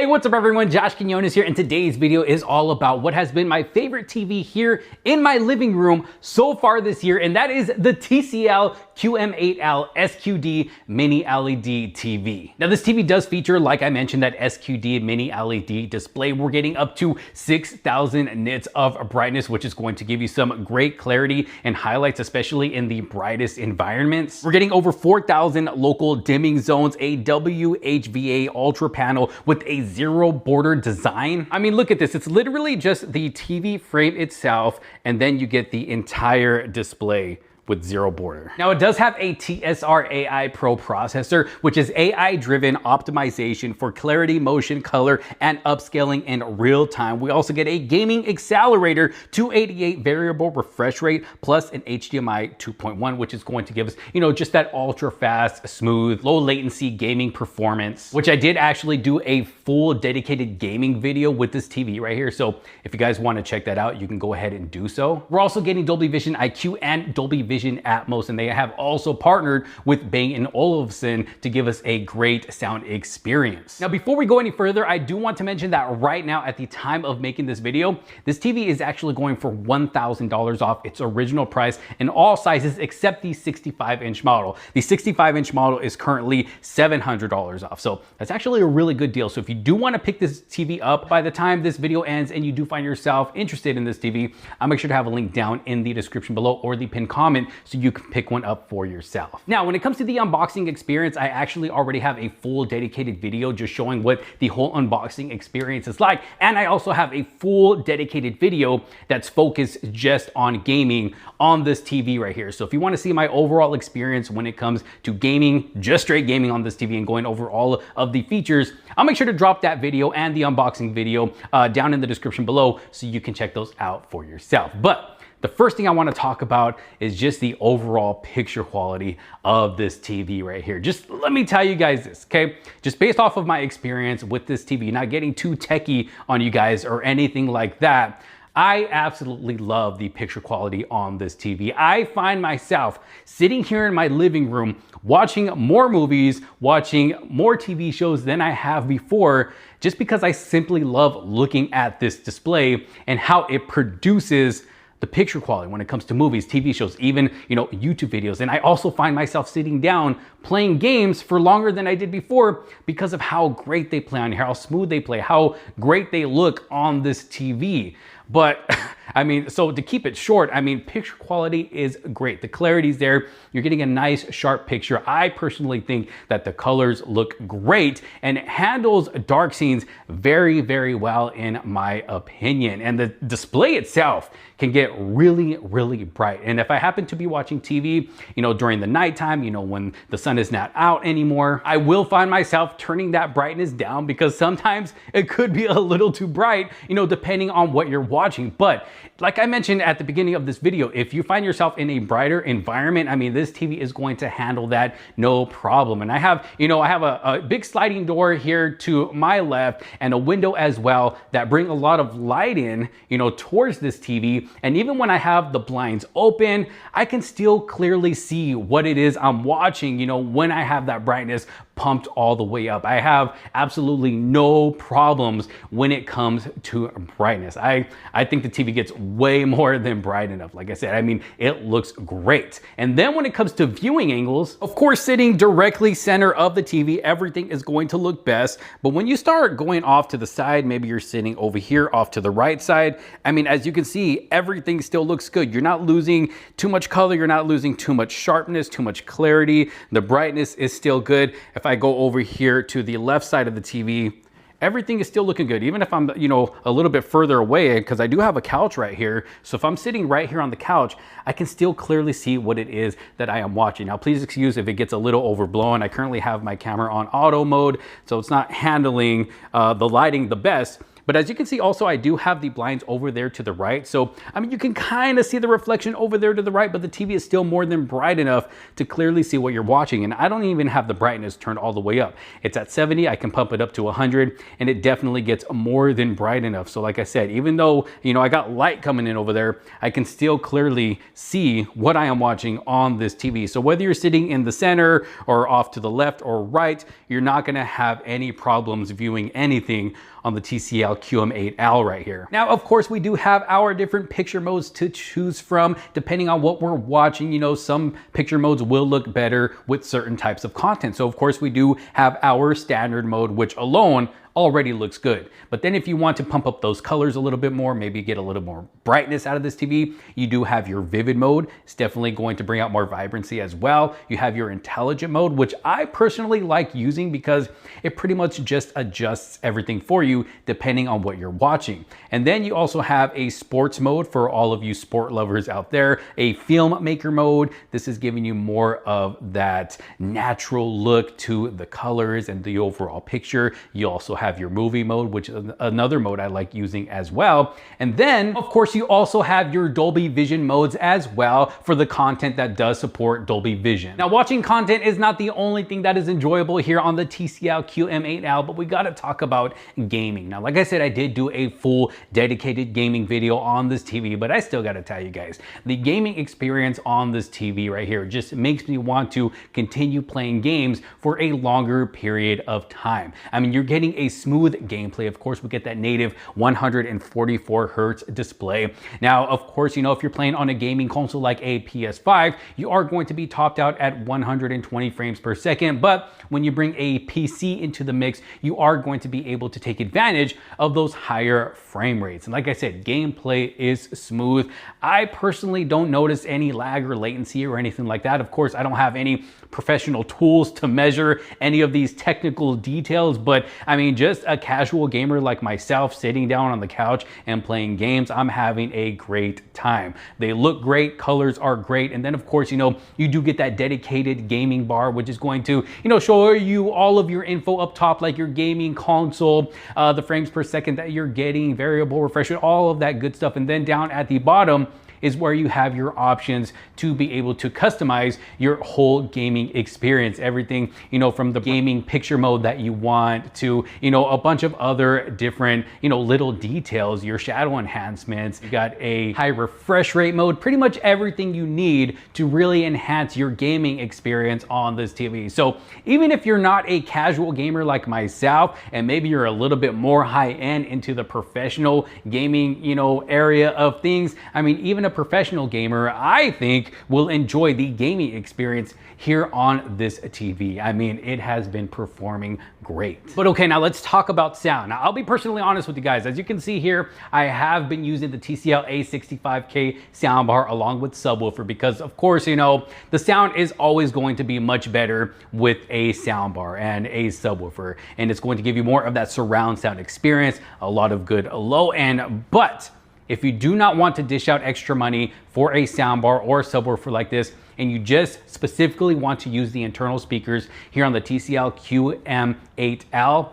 Hey, what's up everyone? Josh Quinones here, and today's video is all about what has been my favorite TV here in my living room so far this year, and that is the TCL QM8L SQD-MINI LED TV. Now this TV does feature, like I mentioned, that SQD-MINI LED display. We're getting up to 6,000 nits of brightness, which is going to give you some great clarity and highlights, especially in the brightest environments. We're getting over 4,000 local dimming zones, a WHVA ultra panel with a zero border design. I mean, look at this. It's literally just the TV frame itself, and then you get the entire display with zero border. Now it does have a TSR AI Pro processor, which is AI-driven optimization for clarity, motion, color, and upscaling in real time. We also get a gaming accelerator, 288 variable refresh rate, plus an HDMI 2.1, which is going to give us, just that ultra fast, smooth, low latency gaming performance, which I did actually do a full dedicated gaming video with this TV right here. So if you guys want to check that out, you can go ahead and do so. We're also getting Dolby Vision IQ and Dolby Vision Atmos, and they have also partnered with Bang & Olufsen to give us a great sound experience. Now, before we go any further, I do want to mention that right now, at the time of making this video, this TV is actually going for $1,000 off its original price in all sizes except the 65-inch model. The 65-inch model is currently $700 off, so that's actually a really good deal. So if you do want to pick this TV up by the time this video ends and you do find yourself interested in this TV, I'll make sure to have a link down in the description below or the pinned comment so you can pick one up for yourself. Now, when it comes to the unboxing experience, I actually already have a full dedicated video just showing what the whole unboxing experience is like. And I also have a full dedicated video that's focused just on gaming on this TV right here. So if you want to see my overall experience when it comes to gaming, just straight gaming on this TV and going over all of the features, I'll make sure to drop that video and the unboxing video down in the description below so you can check those out for yourself. But the first thing I want to talk about is just the overall picture quality of this TV right here. Just let me tell you guys this, okay? Just based off of my experience with this TV, not getting too techie on you guys or anything like that, I absolutely love the picture quality on this TV. I find myself sitting here in my living room watching more movies, watching more TV shows than I have before, just because I simply love looking at this display and how it produces the picture quality when it comes to movies, TV shows, even, YouTube videos. And I also find myself sitting down playing games for longer than I did before because of how great they play on here, how smooth they play, how great they look on this TV. But I mean, so to keep it short, I mean, picture quality is great. The clarity's there. You're getting a nice, sharp picture. I personally think that the colors look great and it handles dark scenes very, very well in my opinion. And the display itself can get really, really bright. And if I happen to be watching TV, during the nighttime, when the sun is not out anymore, I will find myself turning that brightness down because sometimes it could be a little too bright, depending on what you're watching. But like I mentioned at the beginning of this video, if you find yourself in a brighter environment, I mean, this TV is going to handle that no problem. And I have, a big sliding door here to my left and a window as well that bring a lot of light in, towards this TV. And even when I have the blinds open, I can still clearly see what it is I'm watching, when I have that brightness pumped all the way up. I have absolutely no problems when it comes to brightness. I think the TV gets way more than bright enough. Like I said, I mean, it looks great. And then when it comes to viewing angles, of course, sitting directly center of the TV, everything is going to look best. But when you start going off to the side, maybe you're sitting over here off to the right side, I mean, as you can see, everything still looks good. You're not losing too much color. You're not losing too much sharpness, too much clarity. The brightness is still good. If I go over here to the left side of the TV, everything is still looking good. Even if I'm, a little bit further away, because I do have a couch right here. So if I'm sitting right here on the couch, I can still clearly see what it is that I am watching. Now, please excuse if it gets a little overblown. I currently have my camera on auto mode, so it's not handling the lighting the best. But as you can see also, I do have the blinds over there to the right. So, I mean, you can kind of see the reflection over there to the right, but the TV is still more than bright enough to clearly see what you're watching. And I don't even have the brightness turned all the way up. It's at 70, I can pump it up to 100, and it definitely gets more than bright enough. So like I said, even though, you know, I got light coming in over there, I can still clearly see what I am watching on this TV. So whether you're sitting in the center or off to the left or right, you're not gonna have any problems viewing anything on the TCL QM8L right here. Now, of course, we do have our different picture modes to choose from depending on what we're watching. You know, some picture modes will look better with certain types of content. So of course we do have our standard mode, which alone already looks good. But then if you want to pump up those colors a little bit more, maybe get a little more brightness out of this TV, you do have your vivid mode. It's definitely going to bring out more vibrancy as well. You have your intelligent mode, which I personally like using because it pretty much just adjusts everything for you depending on what you're watching. And then you also have a sports mode for all of you sport lovers out there, a filmmaker mode. This is giving you more of that natural look to the colors and the overall picture. You also have your movie mode, which is another mode I like using as well. And then, of course, you also have your Dolby Vision modes as well for the content that does support Dolby Vision. Now, watching content is not the only thing that is enjoyable here on the TCL QM8L, but we gotta talk about gaming. Now, like I said, I did do a full dedicated gaming video on this TV, but I still gotta tell you guys, the gaming experience on this TV right here just makes me want to continue playing games for a longer period of time. I mean, you're getting a smooth gameplay. Of course, we get that native 144 hertz display. Now, of course, you know, if you're playing on a gaming console like a PS5, you are going to be topped out at 120 frames per second. But when you bring a PC into the mix, you are going to be able to take advantage of those higher frame rates. And like I said, gameplay is smooth. I personally don't notice any lag or latency or anything like that. Of course, I don't have any professional tools to measure any of these technical details, but I mean, just a casual gamer like myself sitting down on the couch and playing games, I'm having a great time. They look great, colors are great, and then of course, you know, you do get that dedicated gaming bar, which is going to, you know, show you all of your info up top, like your gaming console, the frames per second that you're getting, variable refresh rate, all of that good stuff. And then down at the bottom is where you have your options to be able to customize your whole gaming experience. Everything, you know, from the gaming picture mode that you want to, you know, a bunch of other different, you know, little details, your shadow enhancements. You got a high refresh rate mode, pretty much everything you need to really enhance your gaming experience on this TV. So even if you're not a casual gamer like myself, and maybe you're a little bit more high end into the professional gaming, you know, area of things, I mean, even a professional gamer, I think, will enjoy the gaming experience here on this TV. I mean, it has been performing great. But okay, now let's talk about sound. Now, I'll be personally honest with you guys. As you can see here, I have been using the TCL A65K soundbar along with subwoofer because, of course, you know, the sound is always going to be much better with a soundbar and a subwoofer, and it's going to give you more of that surround sound experience, a lot of good low end. But if you do not want to dish out extra money for a soundbar or a subwoofer like this, and you just specifically want to use the internal speakers here on the TCL QM8L,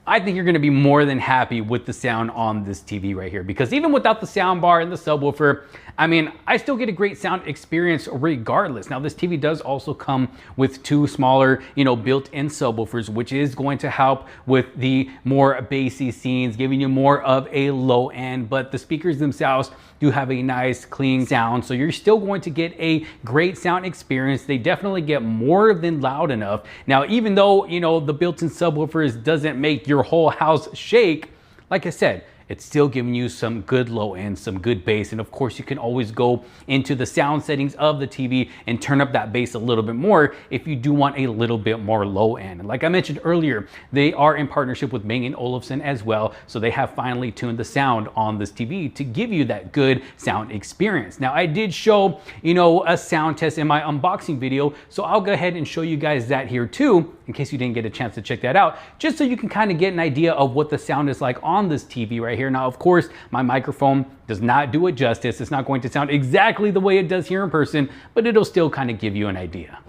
I think you're gonna be more than happy with the sound on this TV right here, because even without the soundbar and the subwoofer, I mean, I still get a great sound experience regardless. Now, this TV does also come with two smaller, you know, built-in subwoofers, which is going to help with the more bassy scenes, giving you more of a low end, but the speakers themselves do have a nice clean sound, so you're still going to get a great sound experience. They definitely get more than loud enough. Now, even though, you know, the built-in subwoofers doesn't make your whole house shake, like I said, it's still giving you some good low end, some good bass. And of course, you can always go into the sound settings of the TV and turn up that bass a little bit more if you do want a little bit more low end. And like I mentioned earlier, they are in partnership with Bang & Olufsen as well. So they have finally tuned the sound on this TV to give you that good sound experience. Now, I did show, you know, a sound test in my unboxing video. So I'll go ahead and show you guys that here too, in case you didn't get a chance to check that out, just so you can kind of get an idea of what the sound is like on this TV right here. Now, of course, my microphone does not do it justice. It's not going to sound exactly the way it does here in person, but it'll still kind of give you an idea.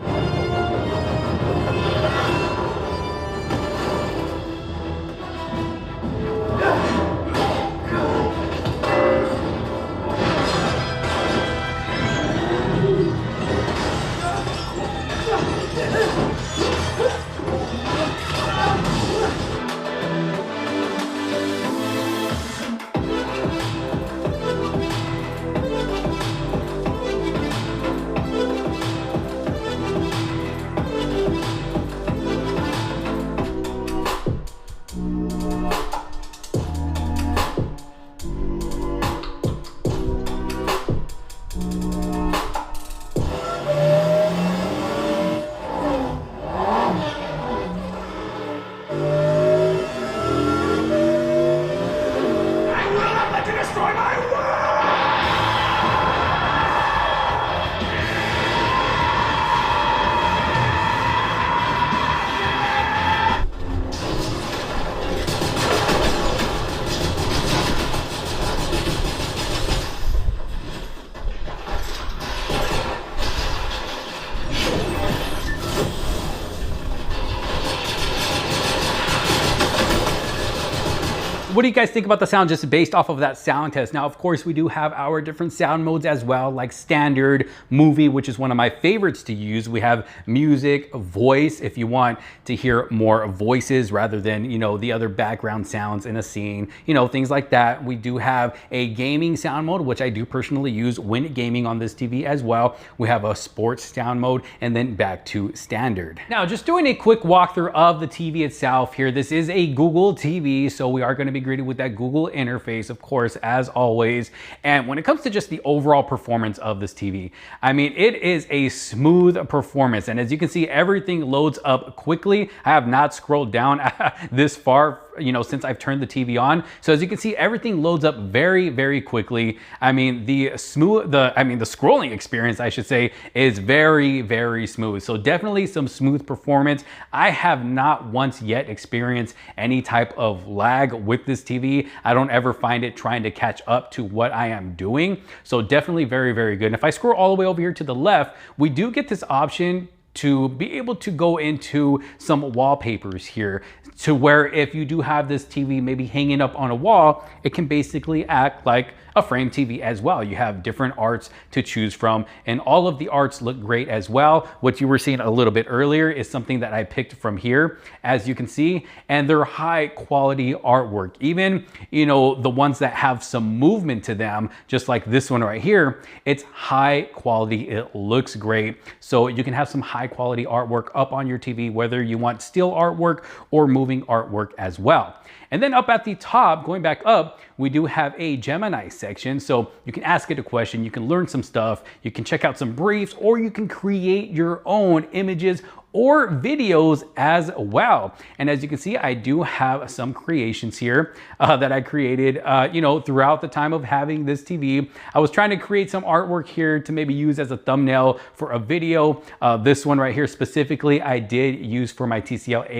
What do you guys think about the sound just based off of that sound test? Now, of course, we do have our different sound modes as well, like standard, movie, which is one of my favorites to use. We have music, voice, if you want to hear more voices rather than, you know, the other background sounds in a scene, you know, things like that. We do have a gaming sound mode, which I do personally use when gaming on this TV as well. We have a sports sound mode, and then back to standard. Now, just doing a quick walkthrough of the TV itself here. This is a Google TV, so we are going to be greeted with that Google interface, of course, as always. And when it comes to just the overall performance of this TV, I mean, it is a smooth performance. And as you can see, everything loads up quickly. I have not scrolled down this far, you know, since I've turned the TV on. So as you can see, everything loads up very, very quickly. I mean, the scrolling experience, I should say, is very, very smooth. So definitely some smooth performance. I have not once yet experienced any type of lag with this TV. I don't ever find it trying to catch up to what I am doing. So definitely very, very good. And if I scroll all the way over here to the left, we do get this option to be able to go into some wallpapers here, to where if you do have this TV maybe hanging up on a wall, it can basically act like a frame TV as well. You have different arts to choose from, and all of the arts look great as well. What you were seeing a little bit earlier is something that I picked from here, as you can see, and they're high quality artwork. Even, you know, the ones that have some movement to them, just like this one right here, it's high quality. It looks great. So you can have some high quality artwork up on your TV, whether you want still artwork or moving artwork as well. And then up at the top, going back up, we do have a Gemini section. So you can ask it a question, you can learn some stuff, you can check out some briefs, or you can create your own images or videos as well. And as you can see, I do have some creations here that I created, you know, throughout the time of having this TV. I was trying to create some artwork here to maybe use as a thumbnail for a video. This one right here specifically, I did use for my TCL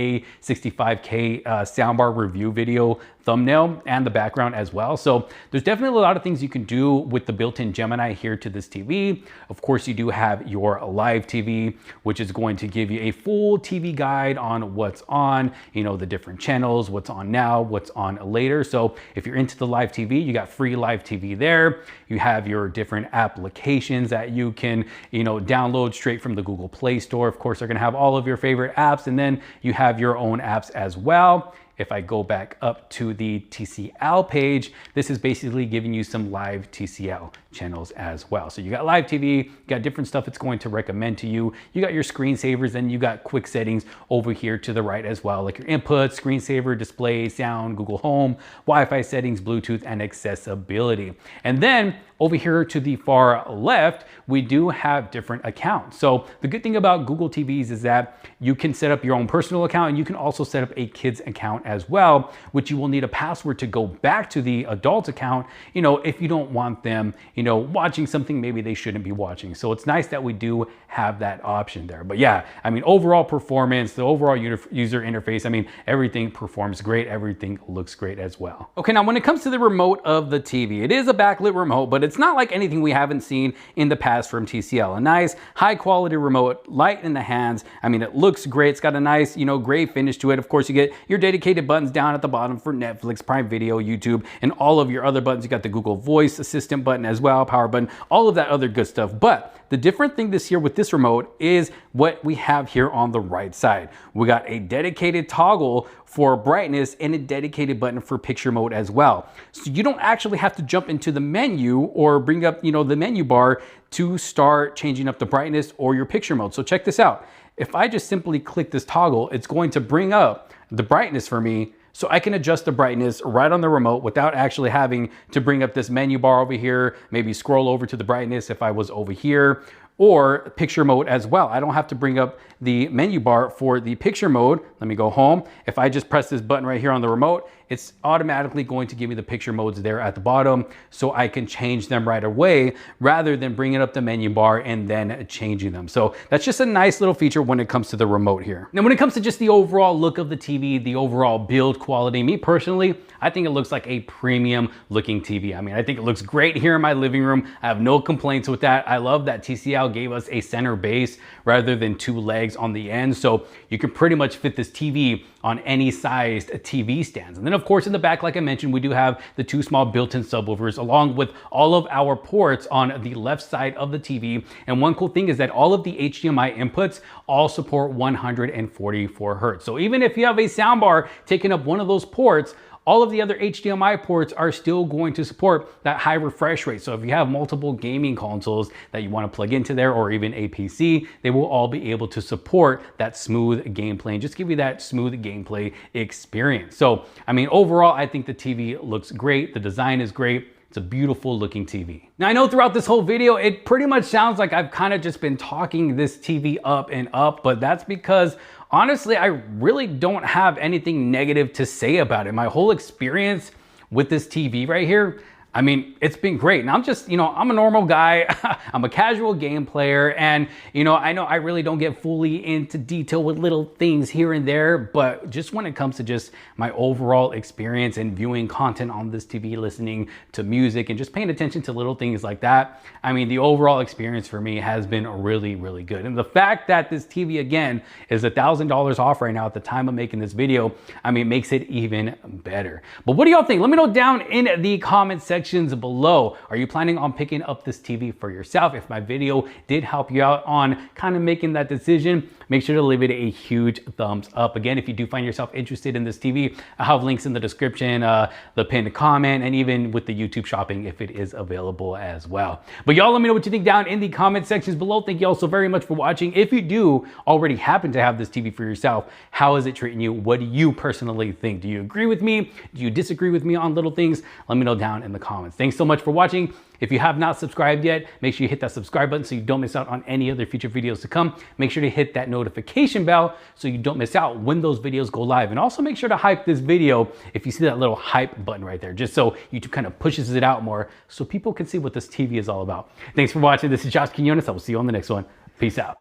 A65K soundbar review video thumbnail and the background as well. So there's definitely a lot of things you can do with the built-in Gemini here to this TV. Of course, you do have your live TV, which is going to give you a full TV guide on what's on, you know, the different channels, what's on now, what's on later. So if you're into the live TV, you got free live TV there. You have your different applications that you can, you know, download straight from the Google Play Store. Of course, they're gonna have all of your favorite apps, and then you have your own apps as well. If I go back up to the TCL page, this is basically giving you some live TCL channels as well. So you got live TV, you got different stuff it's going to recommend to you. You got your screensavers, and you got quick settings over here to the right as well, like your input, screensaver, display, sound, Google Home, Wi-Fi settings, Bluetooth, and accessibility. And then over here to the far left, we do have different accounts. So the good thing about Google TVs is that you can set up your own personal account, and you can also set up a kid's account as well, which you will need a password to go back to the adult account, you know, if you don't want them, you know, watching something maybe they shouldn't be watching. So it's nice that we do have that option there. But yeah, I mean, overall performance, the overall user interface, I mean, everything performs great. Everything looks great as well. Okay, now when it comes to the remote of the TV, it is a backlit remote, but it's not like anything we haven't seen in the past from TCL. A nice high quality remote, light in the hands. I mean, it looks great. It's got a nice, you know, gray finish to it. Of course, you get your dedicated buttons down at the bottom for Netflix, Prime Video, YouTube, and all of your other buttons. You got the Google Voice Assistant button as well, power button, all of that other good stuff. But the different thing this year with this remote is what we have here on the right side. We got a dedicated toggle for brightness and a dedicated button for picture mode as well. So you don't actually have to jump into the menu or bring up, you know, the menu bar to start changing up the brightness or your picture mode. So check this out. If I just simply click this toggle, it's going to bring up the brightness for me, so I can adjust the brightness right on the remote without actually having to bring up this menu bar over here, maybe scroll over to the brightness if I was over here, or picture mode as well. I don't have to bring up the menu bar for the picture mode. Let me go home. If I just press this button right here on the remote, it's automatically going to give me the picture modes there at the bottom, so I can change them right away rather than bringing up the menu bar and then changing them. So that's just a nice little feature when it comes to the remote here. Now, when it comes to just the overall look of the TV, the overall build quality, me personally, I think it looks like a premium looking TV. I mean, I think it looks great here in my living room. I have no complaints with that. I love that TCL TCL gave us a center base rather than two legs on the end. So you can pretty much fit this TV on any sized TV stands. And then of course in the back, like I mentioned, we do have the two small built-in subwoofers along with all of our ports on the left side of the TV. And one cool thing is that all of the HDMI inputs all support 144 Hertz. So even if you have a soundbar taking up one of those ports, all of the other HDMI ports are still going to support that high refresh rate. So if you have multiple gaming consoles that you want to plug into there, or even a PC, they will all be able to support that smooth gameplay and just give you that smooth gameplay experience. So, I mean, overall, I think the TV looks great. The design is great. It's a beautiful looking TV. Now I know throughout this whole video, it pretty much sounds like I've kind of just been talking this TV up and up, but that's because honestly, I really don't have anything negative to say about it. My whole experience with this TV right here, I mean, it's been great. And I'm just, I'm a normal guy. I'm a casual game player. And, I know I really don't get fully into detail with little things here and there, but just when it comes to just my overall experience and viewing content on this TV, listening to music and just paying attention to little things like that, I mean, the overall experience for me has been really, really good. And the fact that this TV, again, is $1,000 off right now at the time of making this video, I mean, makes it even better. But what do y'all think? Let me know down in the comment section below. Are you planning on picking up this TV for yourself? If my video did help you out on kind of making that decision, make sure to leave it a huge thumbs up. Again, if you do find yourself interested in this TV, I have links in the description, the pinned comment, and even with the YouTube shopping if it is available as well. But y'all let me know what you think down in the comment sections below. Thank you all so very much for watching. If you do already happen to have this TV for yourself, how is it treating you? What do you personally think? Do you agree with me? Do you disagree with me on little things? Let me know down in the comments. Thanks so much for watching. If you have not subscribed yet, make sure you hit that subscribe button so you don't miss out on any other future videos to come. Make sure to hit that notification bell so you don't miss out when those videos go live. And also make sure to hype this video if you see that little hype button right there, just so YouTube kind of pushes it out more so people can see what this TV is all about. Thanks for watching. This is Josh Quinones. I will see you on the next one. Peace out.